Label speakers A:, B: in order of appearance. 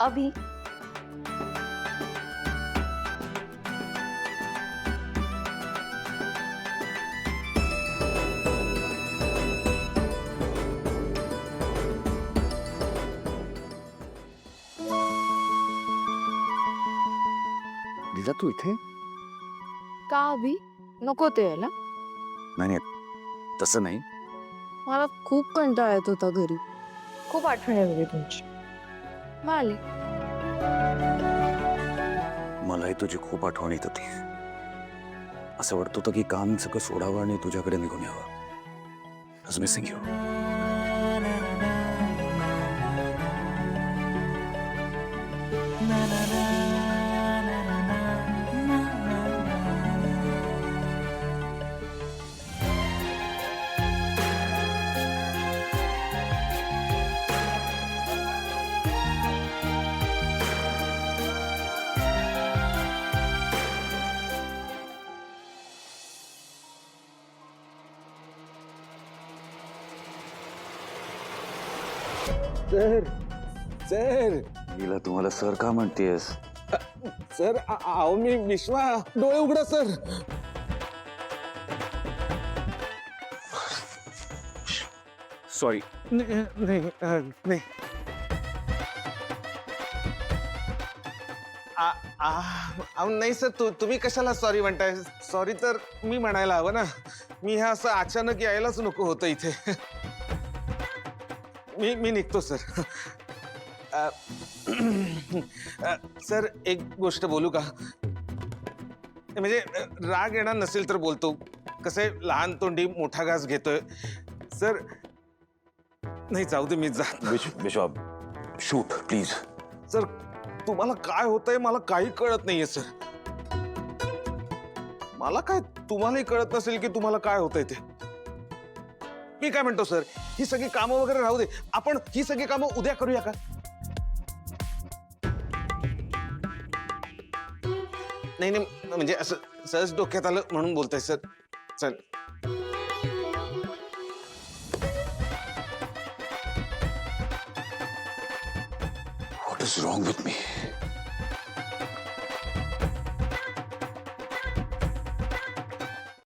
A: अभी
B: लिजा तू इथे?
A: का अभी नको ते यायला.
B: नाही नाही, तसं नाही.
A: मला खूप कंटाळा येत होता घरी. खूप आठवण येत होती तुमची. मग आले.
B: मलाही तुझी खूप आठवण येत होती. असं वाटत होतं की काम सगळं सोडावं आणि तुझ्याकडे निघून यावं. I was missing you.
C: Sir sir
B: हिला तुम्हाला सर का म्हणतेस?
C: सर अहो मी विश्वा, डोळे उघडा सर.
B: सॉरी.
C: नाही अहो नाही सर, तुम्ही कशाला सॉरी म्हणताय? सॉरी तर मी म्हणायला हवं ना. मी ह्या असं अचानक यायलाच नको होतं इथे. मी निघतो सर. सर एक गोष्ट बोलू का? म्हणजे राग येणार नसेल तर बोलतो. कसे लहान तोंडी मोठा घास घेतोय सर. नाही जाऊ दे, मी जात.
B: विश्वा, शूट प्लीज.
C: सर तुम्हाला काय होतंय मला काही कळत नाहीये सर. मला काय तुम्हालाही कळत नसेल की तुम्हाला काय होतंय ते. मी काय म्हणतो सर, ही सगळी कामं वगैरे राहू दे. आपण ही सगळी कामं उद्या करूया का? नाही नाही, म्हणजे असं सहज डोक्यात आलं म्हणून बोलताय सर. चल.
B: What is wrong with me?